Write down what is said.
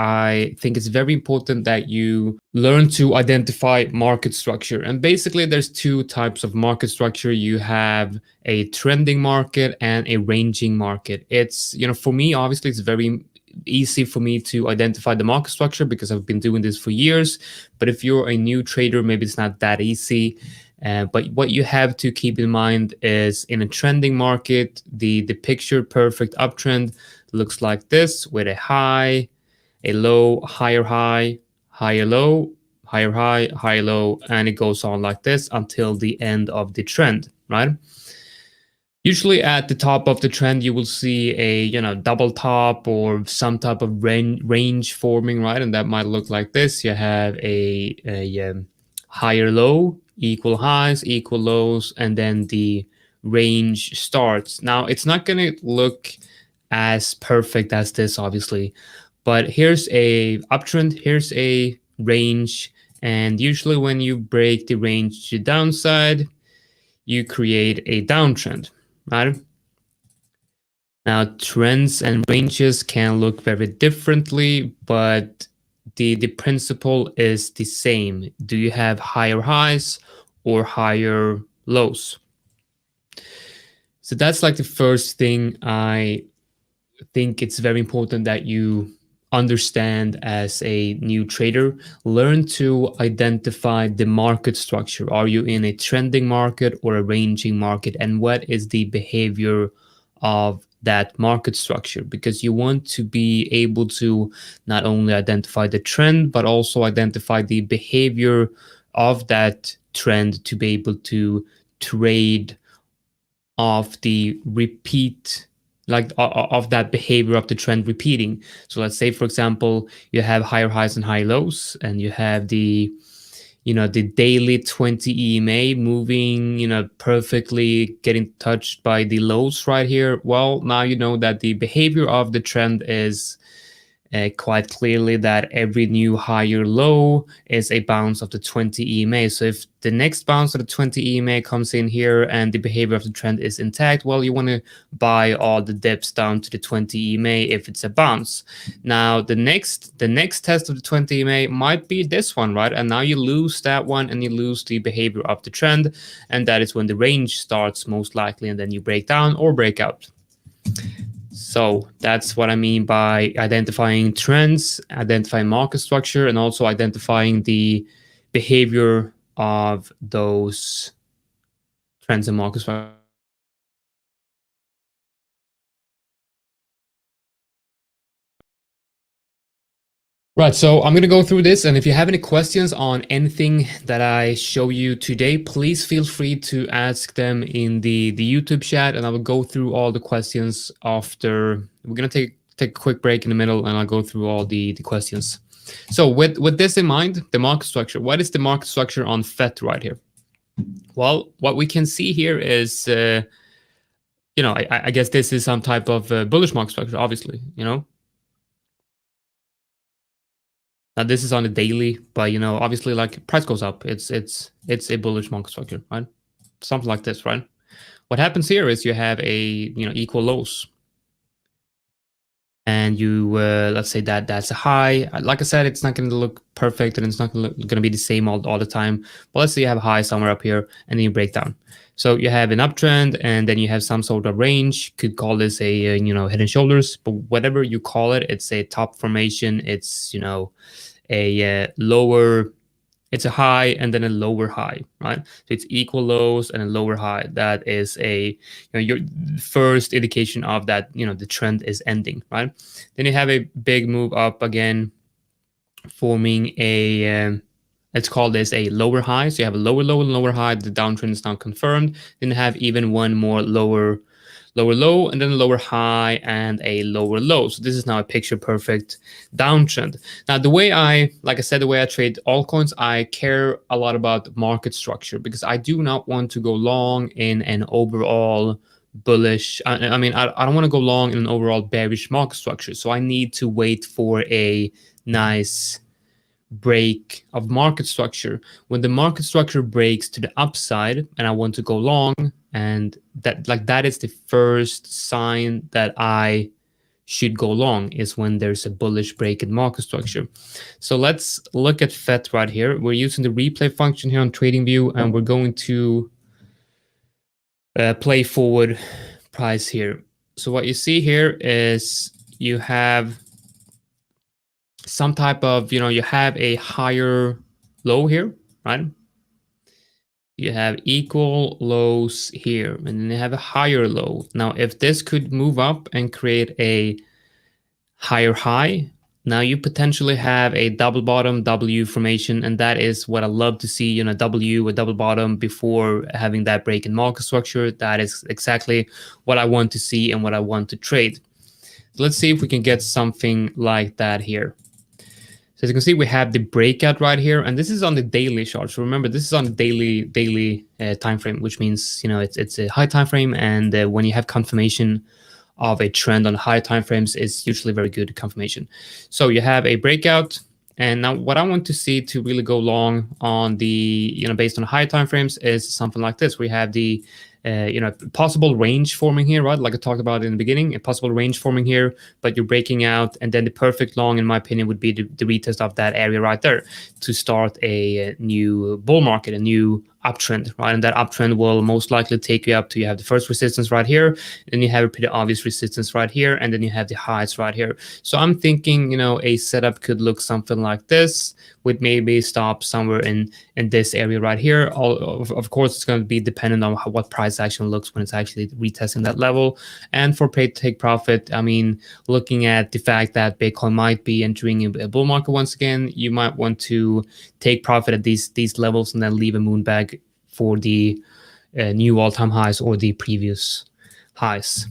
I think it's very important that you learn to identify market structure. And basically, there's two types of market structure. You have a trending market and a ranging market. It's, for me, obviously, it's very easy for me to identify the market structure because I've been doing this for years. But if you're a new trader, maybe it's not that easy. But what you have to keep in mind is in a trending market, the picture perfect uptrend looks like this, with a high, a low, higher low, higher high, higher low, and it goes on like this until the end of the trend, right? Usually at the top of the trend, you will see a double top or some type of range forming, right? And that might look like this. You have a higher low, equal highs, equal lows, and then the range starts. Now, it's not going to look as perfect as this, obviously, but here's a uptrend, here's a range, and usually when you break the range to the downside, you create a downtrend, right? Now, trends and ranges can look very differently, but the principle is the same. Do you have higher highs or higher lows? So that's like the first thing I think it's very important that you understand as a new trader. Learn to identify the market structure. Are you in a trending market or a ranging market? And what is the behavior of that market structure? Because you want to be able to not only identify the trend, but also identify the behavior of that trend to be able to trade off the repeat, like of that behavior of the trend repeating. So let's say, for example, you have higher highs and high lows, and you have the daily 20 EMA moving, perfectly getting touched by the lows right here. Well, now you know that the behavior of the trend is quite clearly that every new higher low is a bounce of the 20 EMA. So if the next bounce of the 20 EMA comes in here and the behavior of the trend is intact, well, you want to buy all the dips down to the 20 EMA if it's a bounce. Now, the next test of the 20 EMA might be this one, right? And now you lose that one and you lose the behavior of the trend. And that is when the range starts most likely, and then you break down or break out. So that's what I mean by identifying trends, identifying market structure, and also identifying the behavior of those trends and market structure. Right, so I'm going to go through this, and if you have any questions on anything that I show you today, please feel free to ask them in the YouTube chat, and I will go through all the questions after. We're going to take a quick break in the middle, and I'll go through all the questions. So with this in mind, the market structure, what is the market structure on FET right here? Well, what we can see here is, I guess this is some type of bullish market structure, obviously, Now this is on the daily, but obviously, like, price goes up, it's a bullish market structure, right? Something like this, right? What happens here is you have a equal lows, and you let's say that's a high. Like I said, it's not going to look perfect, and it's not going to be the same all the time. But let's say you have a high somewhere up here, and then you break down. So you have an uptrend, and then you have some sort of range. Could call this a head and shoulders, but whatever you call it, it's a top formation. It's a lower, it's a high and then a lower high, right? So it's equal lows and a lower high. That is a your first indication of that the trend is ending, right? Then you have a big move up again, forming a let's call this a lower high. So you have a lower low and lower high. The downtrend is now confirmed. Then you have even one more lower low, and then a lower high and a lower low. So this is now a picture perfect downtrend. Now, the way I trade altcoins, I care a lot about market structure, because I do not want to go long in an overall bullish. I don't want to go long in an overall bearish market structure. So I need to wait for a nice break of market structure. When the market structure breaks to the upside and I want to go long, and that is the first sign that I should go long is when there's a bullish break in market structure. So let's look at FET right here. We're using the replay function here on TradingView, and we're going to play forward price here. So what you see here is you have some type of, you have a higher low here, right? You have equal lows here, and then you have a higher low. Now, if this could move up and create a higher high, now you potentially have a double bottom W formation, and that is what I love to see, W, a double bottom before having that break in market structure. That is exactly what I want to see and what I want to trade. So let's see if we can get something like that here. So as you can see, we have the breakout right here, and this is on the daily chart. So remember, this is on the daily time frame, which means it's a high time frame, and when you have confirmation of a trend on high time frames, it's usually very good confirmation. So you have a breakout, and now what I want to see to really go long on the based on high time frames is something like this. We have the possible range forming here, right? Like I talked about in the beginning, a possible range forming here, but you're breaking out, and then the perfect long, in my opinion, would be the retest of that area right there to start a new bull market, a new uptrend, right? And that uptrend will most likely take you up to, you have the first resistance right here, then you have a pretty obvious resistance right here, and then you have the highs right here. So I'm thinking, a setup could look something like this, with maybe stop somewhere in this area right here. Of course, it's going to be dependent on what price action looks when it's actually retesting that level. And for pay to take profit, I mean, looking at the fact that Bitcoin might be entering a bull market once again, you might want to take profit at these levels and then leave a moon bag for the new all-time highs or the previous highs.